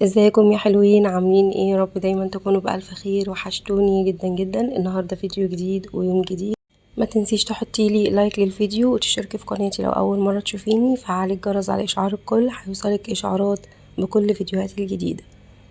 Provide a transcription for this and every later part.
ازيكم يا حلوين؟ عاملين ايه؟ يا رب دايما تكونوا بألف خير. وحشتوني جدا جدا. النهارده فيديو جديد ويوم جديد. ما تنسيش تحطي لي لايك للفيديو وتشتركي في قناتي لو اول مره تشوفيني. فعلي الجرس على اشعار الكل، هيوصلك اشعارات بكل فيديوهاتي الجديده.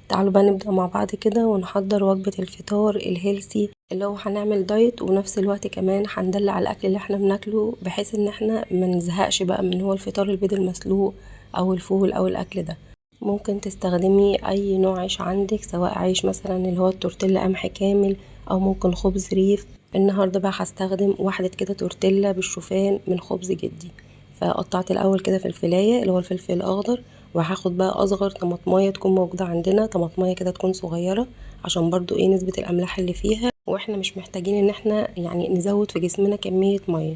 تعالوا بقى نبدأ مع بعض كده ونحضر وجبة الفطار الهيلثي اللي هو هنعمل دايت وفي نفس الوقت كمان هندلع على الأكل اللي احنا بناكله، بحيث ان احنا ما نزهقش بقى من هو الفطار البيض المسلوق او الفول او الأكل ده. ممكن تستخدمي اي نوع عيش عندك، سواء عيش مثلا اللي هو التورتيلا قمح كامل او ممكن خبز ريف. النهارده بقى هستخدم واحدة كده تورتيلا بالشوفان من خبز جدي. فقطعت الاول كده في الفلاية اللي هو الفلفل الاخضر، وهاخد بقى اصغر طماطمايه تكون موجوده عندنا، طماطمايه كده تكون صغيره عشان برضو ايه نسبه الاملاح اللي فيها، واحنا مش محتاجين ان احنا يعني نزود في جسمنا كميه ميه.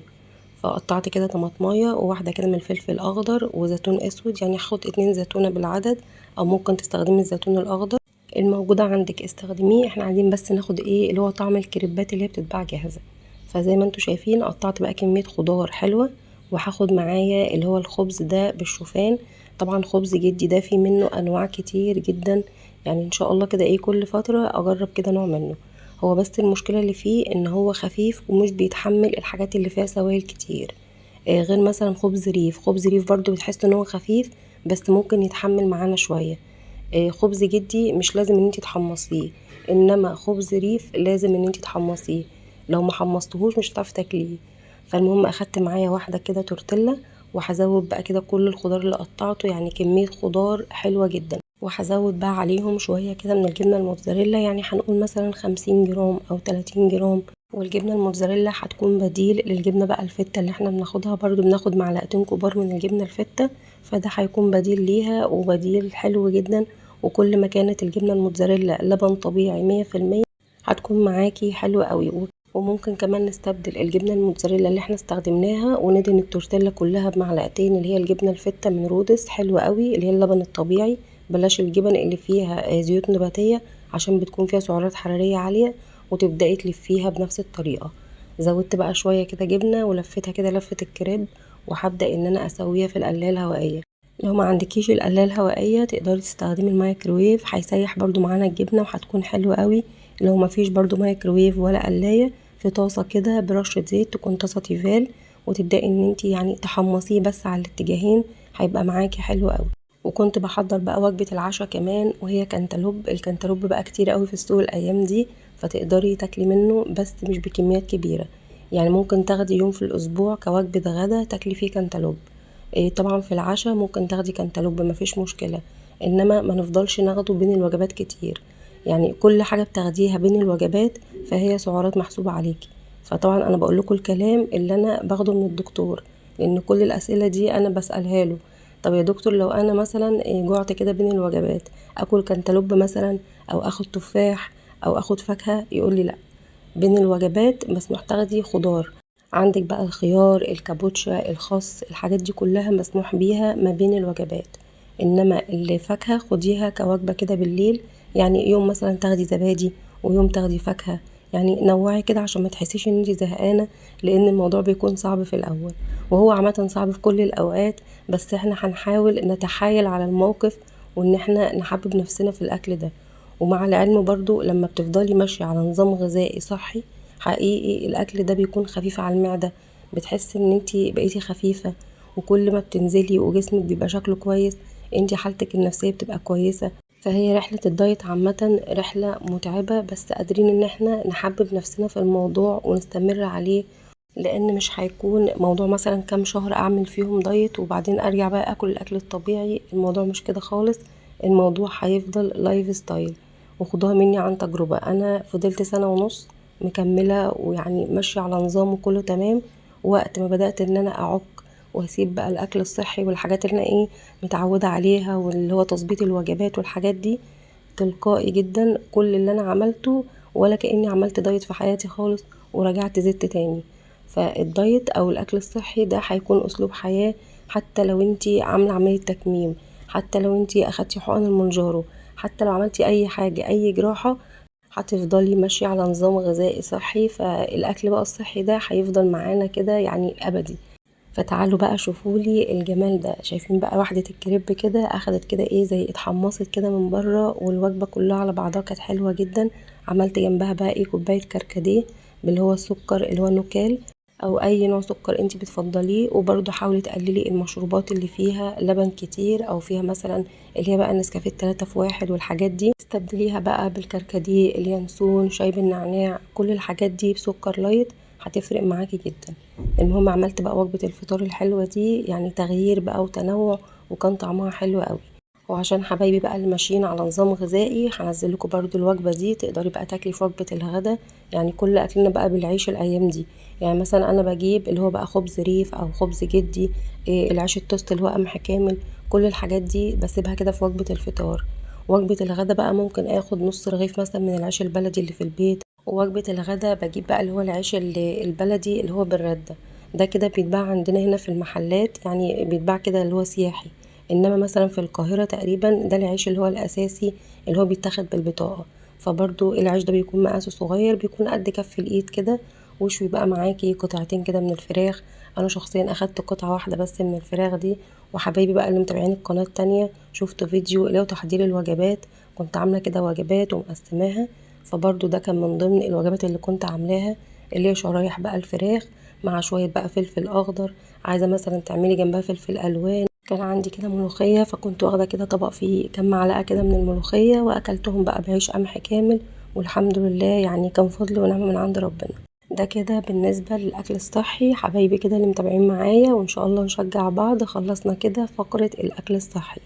فقطعت كده طماطمايه وواحده كده من الفلفل الاخضر وزيتون اسود، يعني هاخد 2 زيتونه بالعدد، او ممكن تستخدمي الزيتون الاخضر الموجوده عندك استخدميه. احنا عايزين بس ناخد ايه اللي هو طعم الكريبات اللي هي بتتباع جاهزه. فزي ما انتوا شايفين قطعت بقى كميه خضار حلوه، وهاخد معايا اللي هو الخبز ده بالشوفان. طبعا خبز جدي ده فيه منه انواع كتير جدا، يعني ان شاء الله كده ايه كل فتره اجرب كده نوع منه. هو بس المشكله اللي فيه ان هو خفيف ومش بيتحمل الحاجات اللي فيها سوائل كتير. غير مثلا خبز ريف، خبز ريف برضو بتحس ان هو خفيف بس ممكن يتحمل معانا شويه. خبز جدي مش لازم ان انت تحمصيه، انما خبز ريف لازم ان انت تحمصيه، لو ما حمصتهوش مش هتعرفي تاكليه. فالمهم اخدت معايا واحده كده تورتيلا، وهزود بقى كده كل الخضار اللي قطعته، يعني كميه خضار حلوه جدا. وهزود بقى عليهم شويه كده من الجبنه الموتزاريلا، يعني هنقول مثلا 50 جرام او 30 جرام. والجبنه الموتزاريلا هتكون بديل للجبنه بقى الفته اللي احنا بناخدها، برضو بناخد معلقتين كبار من الجبنه الفته، فده هيكون بديل ليها وبديل حلو جدا. وكل ما كانت الجبنة الموتزاريلا لبن طبيعي 100%، هتكون معاكي حلوة قوي. وممكن كمان نستبدل الجبنة الموتزاريلا اللي احنا استخدمناها وندهن التورتيلا كلها بمعلقتين اللي هي الجبنة الفتة من رودس، حلوة قوي اللي هي اللبن الطبيعي. بلاش الجبن اللي فيها زيوت نباتية عشان بتكون فيها سعرات حرارية عالية. وتبدأي تلفيها بنفس الطريقة. زودت بقى شوية كده جبنة ولفتها كده لفة الكريب، وهبدأ ان انا اسويها في القلاية الهوائية. لو ما عندكيش القلاية الهوائية تقدري تستخدمي الميكروويف، هيسيح برضو معانا الجبنة وهتكون حلوة قوي. لو ما فيش برضو ميكروويف ولا قلاية، في طاسة كده برشة زيت تكون طاسة تيفال، وتبدأي ان انتي يعني تحمصيه بس على الاتجاهين، هيبقى معاكي حلو قوي. وكنت بحضر بقى وجبة العشاء كمان، وهي كانتالوب. الكانتالوب بقى كتير قوي في السوق الايام دي، فتقدري تاكلي منه بس مش بكميات كبيرة. يعني ممكن تاخدي يوم في الاسبوع كوجبة غدا تاكلي فيه كانتالوب. طبعا في العشاء ممكن تاخدي كانتالوب مفيش مشكلة، انما ما نفضلش ناخده بين الوجبات كتير. يعني كل حاجة بتاخديها بين الوجبات فهي سعرات محسوبة عليكي. فطبعا انا بقول لكم الكلام اللي انا باخده من الدكتور، لان كل الاسئلة دي انا بسألها له. طب يا دكتور لو انا مثلا جوعت كده بين الوجبات، اكل كانتالوب مثلا او اخد تفاح او اخد فاكهة؟ يقول لي لا، بين الوجبات مسموح تاخدي خضار. عندك بقى الخيار، الكابوتشا، الخس، الحاجات دي كلها مسموح بيها ما بين الوجبات. انما الفاكهة خديها كوجبة كده بالليل، يعني يوم مثلا تاخدي زبادي ويوم تاخدي فاكهة. يعني نوعي كده عشان ما تحسيش ان انتي زهقانة، لان الموضوع بيكون صعب في الاول، وهو عامة صعب في كل الاوقات. بس احنا هنحاول نتحايل على الموقف، وان احنا نحبب نفسنا في الاكل ده. ومع العلم برضو لما بتفضلي ماشية على نظام غذائي صحي، حقيقي الاكل ده بيكون خفيف على المعدة، بتحسي ان انتي بقيتي خفيفة. وكل ما بتنزلي وجسمك بيبقى شكله كويس، انتي حالتك النفسية بتبقى كويسة. فهي رحلة الدايت عامة رحلة متعبة، بس قادرين ان احنا نحبب نفسنا في الموضوع ونستمر عليه. لان مش هيكون موضوع مثلا كام شهر اعمل فيهم دايت وبعدين ارجع بقى اكل الاكل الطبيعي، الموضوع مش كده خالص. الموضوع هيفضل لايف ستايل. وخدوها مني عن تجربة، انا فضلت سنة ونص مكملة ويعني ماشية على نظام وكله تمام. وقت ما بدأت ان انا اعك واسيب بقى الاكل الصحي والحاجات اللي انا ايه متعودة عليها، واللي هو تظبيط الوجبات والحاجات دي، تلقائي جدا كل اللي انا عملته ولا كأني عملت دايت في حياتي خالص، ورجعت زدت تاني. فالدايت او الاكل الصحي ده هيكون اسلوب حياة. حتى لو انتي عاملة عملية تكميم، حتى لو انتي اخدتي حقن المونجارو، حتى لو عملتي اي حاجة اي جراحة، هتفضلي ماشية على نظام غذائي صحي. فالاكل بقى الصحي ده هيفضل معانا كده يعني ابدي. فتعالوا بقى شوفولي الجمال ده. شايفين بقى واحدة الكريب كده اخدت كده ايه زي اتحمصت كده من بره، والوجبة كلها على بعضها كانت حلوة جدا. عملت جنبها بقى ايه كوباية كركديه اللي هو السكر اللي هو نوكال او اي نوع سكر انتي بتفضليه. وبرده حاولي تقللي المشروبات اللي فيها لبن كتير او فيها مثلا اللي هي بقى النسكافيه 3 في 1 والحاجات دي، استبدليها بقى بالكركديه، اليانسون، شاي بالنعناع، كل الحاجات دي بسكر لايت هتفرق معاكي جدا. المهم عملت بقى وجبة الفطار الحلوة دي، يعني تغيير بقى وتنوع، وكان طعمها حلو قوي. وعشان حبايبي بقى اللي ماشيين على نظام غذائي هنزل لكم برضو الوجبة دي، تقدري بقى تاكلي في وجبة الغدا. يعني كل اكلنا بقى بالعيش الايام دي. يعني مثلا انا بجيب اللي هو بقى خبز ريف او خبز جدي، إيه العيش التوست اللي هو قمح كامل، كل الحاجات دي بسيبها كده في وجبة الفطار. وجبة الغدا بقى ممكن اخد نص رغيف مثلا من العيش البلدي اللي في البيت. ووجبة الغدا بجيب بقى اللي هو العيش البلدي اللي هو بالردة. ده كده بيتباع عندنا هنا في المحلات، يعني بيتباع كده اللي هو سياحي. انما مثلا في القاهرة تقريبا ده العيش اللي هو الاساسي اللي هو بيتاخد بالبطاقة. فبرضو العيش ده بيكون مقاسه صغير، بيكون قد كف الايد كده. وشوي بقى معاكي قطعتين كده من الفراخ. انا شخصيا اخدت قطعة واحدة بس من الفراخ دي. وحبايبي بقى اللي متابعين القناة التانية شفتوا فيديو اللي هو تحضير الوجبات، كنت عاملة كده وجبات ومقسماها. فبرضو ده كان من ضمن الوجبات اللي كنت عاملاها، اللي هي شرايح بقى الفراخ مع شوية بقى فلفل اخضر. عايزة مثلا تعملي جنبها فلفل الوان. كان عندي كده ملوخية، فكنت واخدة كده طبق فيه كام معلقة كده من الملوخية، واكلتهم بقى بعيش قمح كامل. والحمد لله يعني كان فضل ونعمة من عند ربنا. ده كده بالنسبة للأكل الصحي. حبايبي كده اللي متابعين معايا، وإن شاء الله نشجع بعض. خلصنا كده فقرة الأكل الصحي.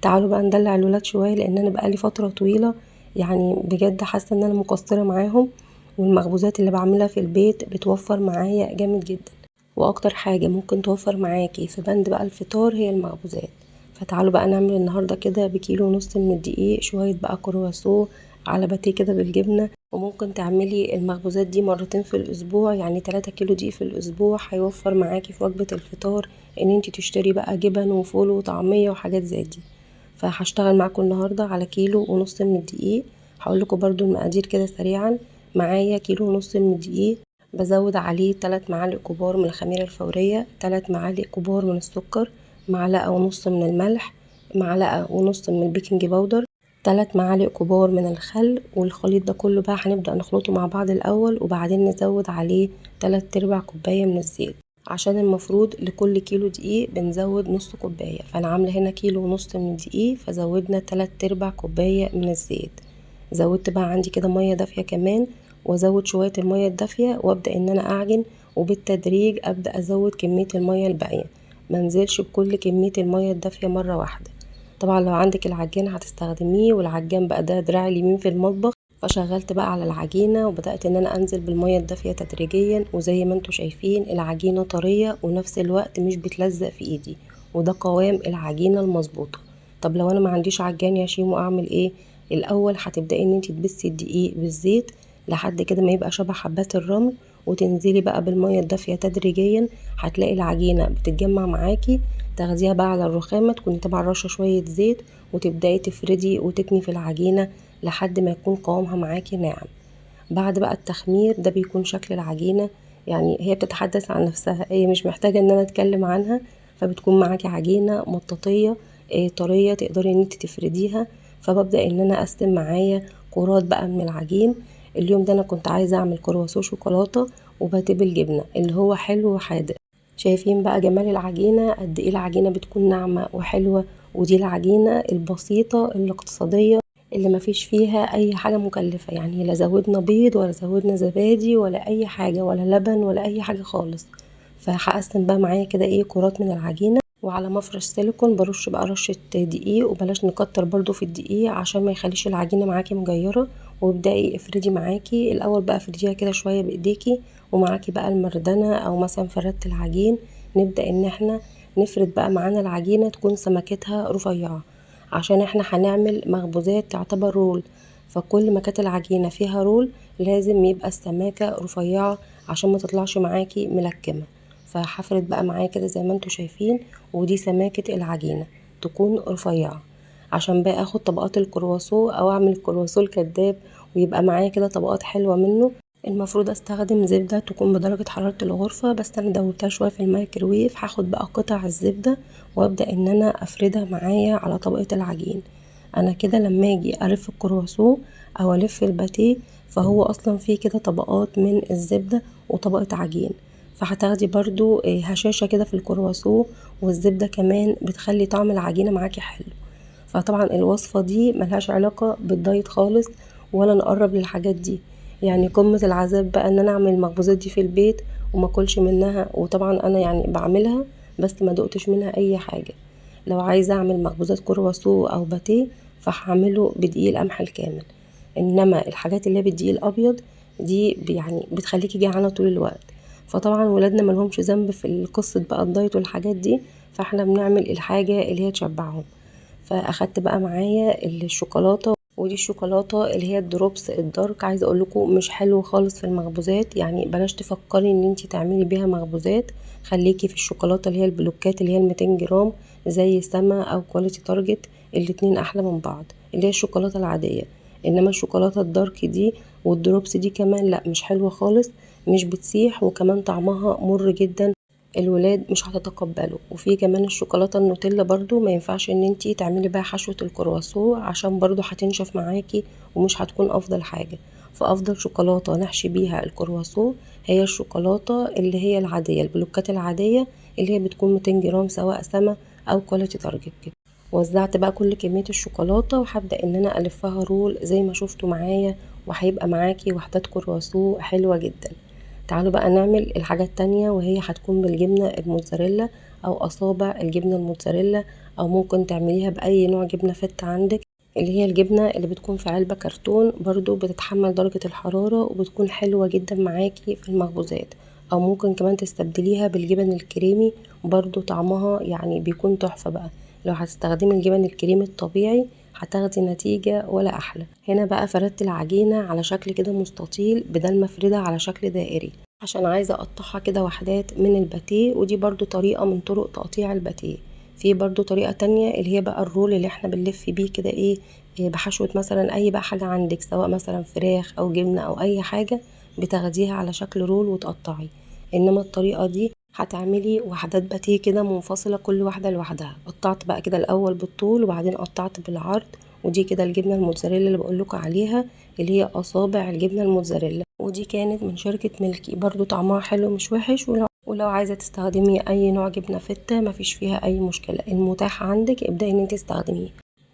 تعالوا بقى ندلع الولاد شوية، لأن أنا بقالي فترة طويلة يعني بجد حاسة إن أنا مقصرة معاهم. والمخبوزات اللي بعملها في البيت بتوفر معايا جامد جدا. واكتر حاجة ممكن توفر معاكي في بند بقى الفطار هي المخبوزات. فتعالوا بقى نعمل النهاردة كده بكيلو ونص من الدقيق شوية بقى كرواسون على باتيه كده بالجبنة. وممكن تعملي المخبوزات دي مرتين في الاسبوع، يعني 3 كيلو دقيق في الاسبوع هيوفر معاكي في وجبة الفطار ان انتي تشتري بقى جبن وفول وطعمية وحاجات زي دي. فهشتغل معاكم النهاردة على كيلو ونص من الدقيق. هقول لكم برضو المقادير كده سريعا. معايا كيلو ونص من الدقيق، بزود عليه 3 معالق كبار من الخميرة الفورية، 3 معالق كبار من السكر، معلقة ونص من الملح، معلقة ونص من البيكنج باودر، 3 معالق كبار من الخل. والخليط ده كله بقى هنبدأ نخلطه مع بعض الأول، وبعدين نزود عليه 3/4 كوباية من الزيت. عشان المفروض لكل كيلو دقيق بنزود نص كوباية، فأنا عاملة هنا كيلو ونص من الدقيق فزودنا 3/4 كوباية من الزيت. زودت بقى عندي كده مية دافية كمان، وازود شوية المية الدافية وابدأ ان انا اعجن. وبالتدريج ابدأ ازود كمية المية الباقية، منزلش بكل كمية المية الدافية مرة واحدة. طبعا لو عندك العجان هتستخدميه، والعجان بقى ده دراعي اليمين في المطبخ. فشغلت بقى على العجينة وبدأت ان انا انزل بالمية الدافية تدريجيا، وزي ما انتوا شايفين العجينة طرية ونفس الوقت مش بتلزق في ايدي. وده قوام العجينة المظبوطة. طب لو انا ما عنديش عجان يا شيمو اعمل ايه؟ الاول هتبدأي ان انت تبسي الدقيق بالزيت لحد كده ما يبقى شبه حبات الرمل، وتنزلي بقى بالمية الدافية تدريجيا. هتلاقي العجينة بتتجمع معاكي. تاخديها بقى على الرخامة، تكوني طبعا رشة شوية زيت، وتبدأي تفردي وتكني في العجينة لحد ما يكون قوامها معاكي ناعم. بعد بقى التخمير ده بيكون شكل العجينة. يعني هي بتتحدث عن نفسها، هي مش محتاجة ان انا اتكلم عنها. فبتكون معاكي عجينة مطاطية طرية تقدري ان انت تفرديها. فببدأ ان انا اقسم معايا كرات بقى من العجين. اليوم ده انا كنت عايزة اعمل كرواسون شوكولاتة وباتيه بالجبنة اللي هو حلو وحادق. شايفين بقى جمال العجينة قد ايه العجينة بتكون ناعمة وحلوة. ودي العجينة البسيطة الاقتصادية اللي مفيش فيها اي حاجة مكلفة، يعني لا زودنا بيض ولا زودنا زبادي ولا اي حاجة ولا لبن ولا اي حاجة خالص. فهقسم بقى معايا كده ايه كرات من العجينة، وعلى مفرش سيليكون برش بقى رشة دقيق. وبلاش نكتر برضو في الدقيق عشان ما يخليش العجينة معاكي مجيرة. وابدأي افردي معاكي الاول بقى، افرديها كده شوية بايديكي. ومعاكي بقى المردنة او مثلا فردت العجين. نبدأ ان احنا نفرد بقى معانا العجينة تكون سمكتها رفيعة، عشان احنا هنعمل مخبوزات تعتبر رول. فكل ما كانت العجينة فيها رول لازم يبقى السماكة رفيعة عشان ما تطلعش معاكي ملكمة. فهفرد بقى معايا كده زي ما انتوا شايفين، ودي سماكة العجينة تكون رفيعة. عشان بقى اخد طبقات الكرواسون او اعمل الكرواسون كداب ويبقى معايا كده طبقات حلوة منه. المفروض استخدم زبدة تكون بدرجة حرارة الغرفة، بس انا دوبتها شوية في الميكروويف. هاخد بقى قطع الزبدة وابدأ ان انا افردها معايا على طبقة العجين. انا كده لما اجي الف الكرواسون او الف الباتيه فهو اصلا فيه كده طبقات من الزبدة وطبقة عجين، فهتاخدي برضو هشاشة كده في الكرواسون، والزبدة كمان بتخلي طعم العجينة معاكي حلو. فطبعا الوصفة دي ملهاش علاقة بالدايت خالص ولا نقرب للحاجات دي، يعني قمة العذاب بقى ان انا اعمل المخبوزات دي في البيت وما اكلش منها. وطبعا انا يعني بعملها بس ما دقتش منها اي حاجة. لو عايزة اعمل مخبوزات كرواسون او باتيه فهعمله بدقيق القمح الكامل، انما الحاجات اللي هي بالدقيق الابيض دي يعني بتخليكي جعانة طول الوقت. فطبعا ولادنا ملهمش ذنب في قصة بقى الدايت والحاجات دي، فاحنا بنعمل الحاجة اللي هي تشبعهم. فاخدت بقى معايا الشوكولاته، ودي الشوكولاته اللي هي الدروبس الدارك. عايزه اقول لكم مش حلو خالص في المخبوزات، يعني بلاش تفكري ان انتي تعملي بيها مخبوزات. خليكي في الشوكولاته اللي هي البلوكات اللي هي 200 جرام زي سما او كواليتي تارجت، الاتنين احلى من بعض، اللي هي الشوكولاته العاديه. انما الشوكولاته الدارك دي والدروبس دي كمان لا، مش حلوه خالص، مش بتسيح، وكمان طعمها مر جدا، الولاد مش هتتقبله. وفي كمان الشوكولاته النوتيلا برضو ما ينفعش ان انتي تعملي بقى حشوة الكرواسون عشان برضو هتنشف معاكي ومش هتكون افضل حاجة. فافضل شوكولاته نحشي بيها الكرواسون هي الشوكولاته اللي هي العادية، البلوكات العادية اللي هي بتكون 200 جرام سواء سما او كواليتي تارجت كده. وزعت بقى كل كمية الشوكولاتة وهبدأ ان انا الفها رول زي ما شفتوا معايا، وهيبقى معاكي وحدات كرواسون حلوة جدا. تعالوا بقى نعمل الحاجة التانية، وهي هتكون بالجبنة الموتزاريلا او اصابع الجبنة الموتزاريلا، او ممكن تعمليها باي نوع جبنة فت عندك، اللي هي الجبنة اللي بتكون في علبة كرتون، برضو بتتحمل درجة الحرارة وبتكون حلوة جدا معاكي في المخبوزات. او ممكن كمان تستبدليها بالجبن الكريمي، برضو طعمها يعني بيكون تحفة بقى. لو هتستخدمي الجبن الكريمي الطبيعي هتاخدي نتيجة ولا احلى. هنا بقى فردت العجينة على شكل كده مستطيل بدل ما افردها على شكل دائري، عشان عايزة اقطعها كده وحدات من الباتيه، ودي برضو طريقة من طرق تقطيع الباتيه. في برضو طريقة تانية اللي هي بقى الرول اللي احنا بنلف بيه كده بحشوة مثلا اي بقى حاجة عندك، سواء مثلا فراخ او جبنة او اي حاجة، بتاخديها على شكل رول وتقطعي. انما الطريقة دي هتعملي وحدات باتيه كده منفصلة، كل واحدة لوحدها. قطعت بقى كده الاول بالطول وبعدين قطعت بالعرض، ودي كده الجبنة الموتزاريلا اللي بقولكوا عليها، اللي هي اصابع الجبنة الموتزاريلا، ودي كانت من شركة ميلكي، برضو طعمها حلو مش وحش. ولو عايزة تستخدمي اي نوع جبنة فتة مفيش فيها اي مشكلة، المتاح عندك ابدأي ان انت تستخدميه.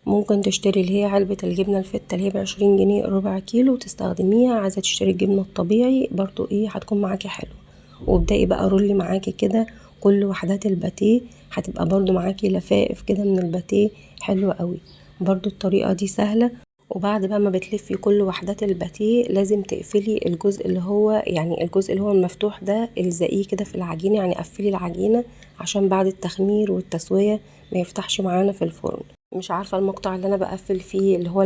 ممكن تشتري اللي هي علبة الجبنة الفتة اللي هي ب20 جنيه ربع كيلو وتستخدميها. عايزة تشتري الجبنة الطبيعي برضو هتكون معاكي حلو. وابدأي بقى رولي معاكي كده كل وحدات الباتيه، هتبقى برضو معاكي لفائف كده من الباتيه حلوة قوي. برضو الطريقة دي سهلة. وبعد بقى ما بتلفي كل وحدات الباتيه لازم تقفلي الجزء اللي هو يعني الجزء اللي هو المفتوح ده، الزقيه كده في العجينة، يعني قفلي العجينة عشان بعد التخمير والتسوية ما يفتحش معانا في الفرن. مش عارفة المقطع اللي انا بقفل فيه اللي هو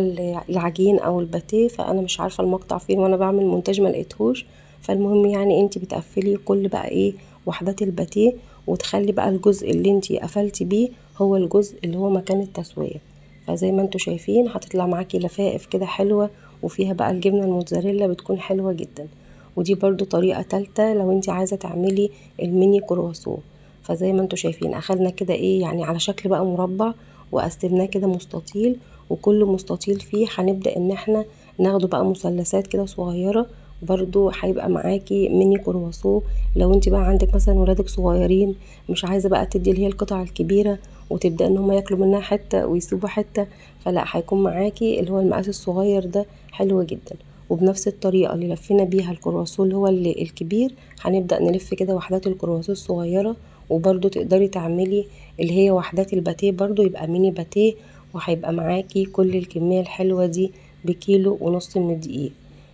العجين او الباتيه، فانا مش عارفة المقطع فين وانا بعمل مونتاج ما لقيتهوش. فالمهم يعني انت بتقفلي كل بقى وحدات الباتيه، وتخلي بقى الجزء اللي انت قفلتي بيه هو الجزء اللي هو مكان التسوية. فزي ما انتوا شايفين هتطلع معاكي لفائف كده حلوة، وفيها بقى الجبنة الموتزاريلا بتكون حلوة جدا. ودي برضو طريقة تالتة لو انت عايزة تعملي الميني كرواسون. فزي ما انتوا شايفين اخدنا كده يعني على شكل بقى مربع، وقسمناه كده مستطيل، وكل مستطيل فيه هنبدأ ان احنا ناخده بقى مثلثات كده صغيرة، برضو هيبقى معاكي ميني كرواسون. لو انت بقى عندك مثلا ولادك صغيرين مش عايزة بقى تدي اللي هي القطع الكبيرة وتبدأ ان هم ياكلوا منها حتة ويسيبوا حتة، فلا، هيكون معاكي اللي هو المقاس الصغير ده حلو جدا. وبنفس الطريقة اللي لفينا بيها الكرواسون اللي هو الكبير، هنبدأ نلف كده وحدات الكرواسون الصغيرة. وبرضو تقدري تعملي اللي هي وحدات الباتيه برضو يبقى ميني باتيه، وهيبقى معاكي كل الكمية الحلوة دي بكيلو ونص من الدقيق.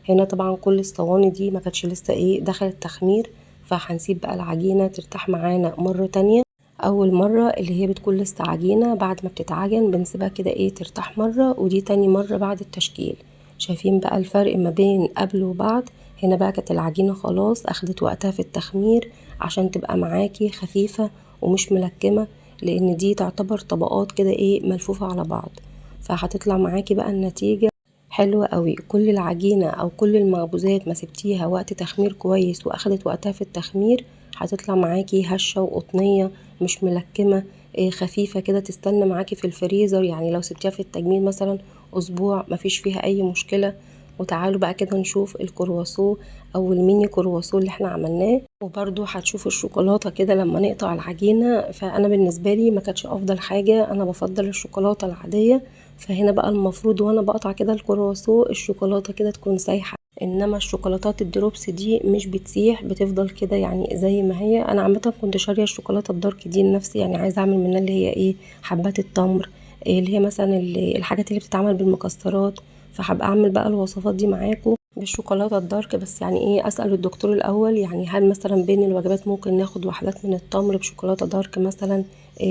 هنا طبعا كل الصواني دي ما كانتش لسه دخلت تخمير، فهنسيب بقى العجينة ترتاح معانا مرة تانية. اول مرة اللي هي بتكون لسه عجينة، بعد ما بتتعجن بنسيبها كده ترتاح مرة، ودي تاني مرة بعد التشكيل. شايفين بقى الفرق ما بين قبل وبعد؟ هنا بقى كانت العجينة خلاص اخدت وقتها في التخمير عشان تبقى معاكي خفيفة ومش ملكمة، لان دي تعتبر طبقات كده ملفوفة على بعض. فهتطلع معاكي بقى النتيجة حلوة قوي. كل العجينة او كل المخبوزات ما سبتيها وقت تخمير كويس واخدت وقتها في التخمير هتطلع معاكي هشة وقطنية، مش ملكمة، خفيفة كده، تستنى معاكي في الفريزر. يعني لو سبتيها في التجميد مثلا اسبوع مفيش فيها اي مشكلة. وتعالوا بقى كده نشوف الكرواسون او الميني كرواسون اللي احنا عملناه. وبرده هتشوفوا الشوكولاتة كده لما نقطع العجينة، فانا بالنسبة لي ما كانتش افضل حاجة، انا بفضل الشوكولاتة العادية. فهنا بقى المفروض وانا بقطع كده الكرواسون الشوكولاتة كده تكون سايحة، انما الشوكولاتات الدروبس دي مش بتسيح، بتفضل كده يعني زي ما هي. انا عامة كنت شارية الشوكولاتة الدارك دي لنفسي، يعني عايزة اعمل منها اللي هي ايه، حبات التمر، اللي هي مثلا الحاجات اللي بتتعمل بالمكسرات. فهبقى اعمل بقى الوصفات دي معاكم بالشوكولاته الدارك. بس يعني ايه، اسال الدكتور الاول يعني هل مثلا بين الوجبات ممكن ناخد وحدات من التمر بشوكولاته دارك مثلا،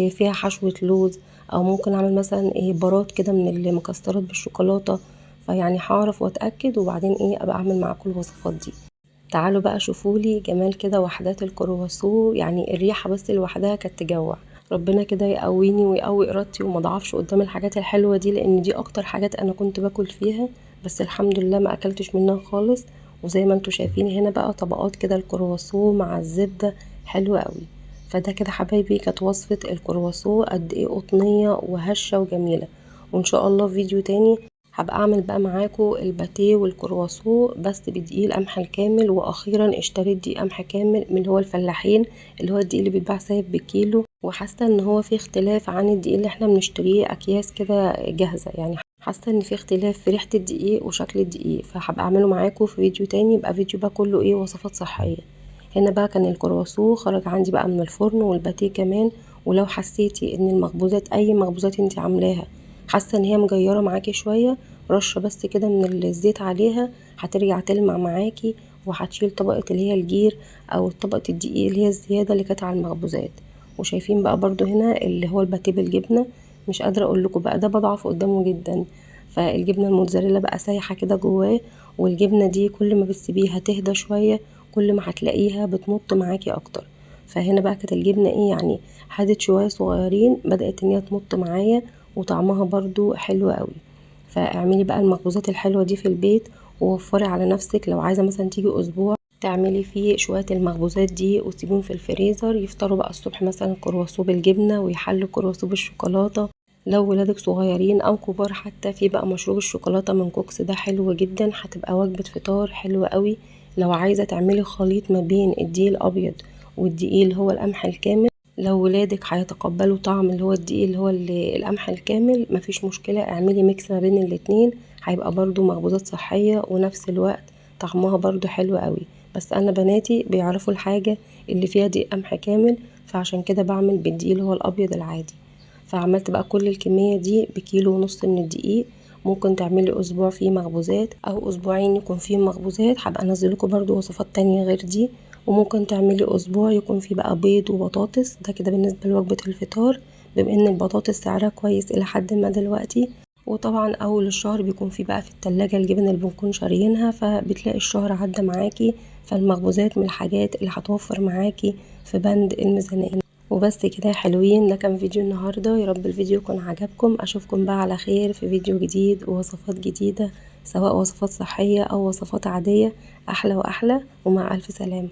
فيها حشوه لوز، او ممكن اعمل مثلا بارات كده من المكسرات بالشوكولاته. فيعني هعرف واتاكد وبعدين ابقى اعمل معاكم الوصفات دي. تعالوا بقى شوفولي جمال كده وحدات الكرواسون، يعني الريحه بس لوحدها كانت تجوع. ربنا كده يقويني ويقوي ارادتي وما ضعفش قدام الحاجات الحلوه دي، لان دي اكتر حاجات انا كنت باكل فيها، بس الحمد لله ما اكلتش منها خالص. وزي ما انتوا شايفين هنا بقى طبقات كده الكرواسون مع الزبده، حلوه قوي. فده كده حبايبي كانت وصفه الكرواسون قد ايه قطنيه وهشه وجميله. وان شاء الله في فيديو تاني هبقى اعمل بقى معاكم الباتيه والكرواسون بس بدقيق القمح الكامل. واخيرا اشتريت دقيق قمح كامل من اللي هو الفلاحين، اللي هو الدقيق اللي بيتباع سايب بالكيلو. وحاسه ان هو في اختلاف عن الدقيق اللي احنا بنشتريه اكياس كده جاهزه، يعني حاسه ان في اختلاف في ريحه الدقيق وشكل الدقيق. فهبقى اعمله معاكم في فيديو تاني، يبقى فيديو بقى كله وصفات صحيه. هنا بقى كان الكرواسون خرج عندي بقى من الفرن والباتيه كمان. ولو حسيتي ان المخبوزات اي مخبوزات انت عاملاها حاسه ان هي مجيره معاكي شويه، رشه بس كده من الزيت عليها هترجع تلمع معاكي، وهتشيل طبقه اللي هي الجير او طبقه الدقيق اللي هي الزياده اللي كانت على المخبوزات. وشايفين بقى برضو هنا اللي هو الباتيه بالجبنه، مش قادره اقول لكم بقى ده بضعف قدامه جدا. فالجبنه الموتزاريلا بقى سايحه كده جواه، والجبنه دي كل ما بتسيبيها تهدى شويه كل ما هتلاقيها بتمط معاكي اكتر. فهنا بقى كانت الجبنه يعني هدت شويه صغيرين، بدات ان هي تمط معايا وطعمها برضو حلو قوي. فاعملي بقى المخبوزات الحلوه دي في البيت، ووفري على نفسك. لو عايزه مثلا تيجي اسبوع تعملي فيه شويه المخبوزات دي وتسيبيهم في الفريزر، يفطروا بقى الصبح مثلا كرواسون بالجبنه ويحلوا كرواسون بالشوكولاته. لو ولادك صغيرين او كبار حتى، في بقى مشروب الشوكولاته من كوكس ده حلو جدا، هتبقى وجبه فطار حلوه قوي. لو عايزه تعملي خليط ما بين الدقيق الابيض والدقيق اللي هو القمح الكامل، لو ولادك هيتقبلوا طعم اللي هو الدقيق اللي هو القمح الكامل مفيش مشكلة، اعملي ميكس ما بين الاتنين، هيبقى برضو مخبوزات صحية ونفس الوقت طعمها برضو حلو قوي. بس انا بناتي بيعرفوا الحاجة اللي فيها دقيق قمح كامل، فعشان كده بعمل بالدقيق اللي هو الابيض العادي. فعملت بقى كل الكمية دي بكيلو ونص من الدقيق. ممكن تعملي اسبوع فيه مخبوزات او اسبوعين يكون فيه مخبوزات، هبقى انزلكوا برضو وصفات تانية غير دي. وممكن تعملي اسبوع يكون فيه بقى بيض وبطاطس، ده كده بالنسبة لوجبة الفطار. بما ان البطاطس سعرها كويس الى حد ما دلوقتي، وطبعا اول الشهر بيكون فيه بقى في التلاجة الجبن اللي بنكون شاريينها، فبتلاقي الشهر عدى معاكي. فالمخبوزات من الحاجات اللي هتوفر معاكي في بند الميزانية. وبس كده يا حلوين، ده كان فيديو النهاردة، يا رب الفيديو يكون عجبكم. اشوفكم بقى على خير في فيديو جديد ووصفات جديدة، سواء وصفات صحية او وصفات عادية، احلى واحلى، ومع الف سلامة.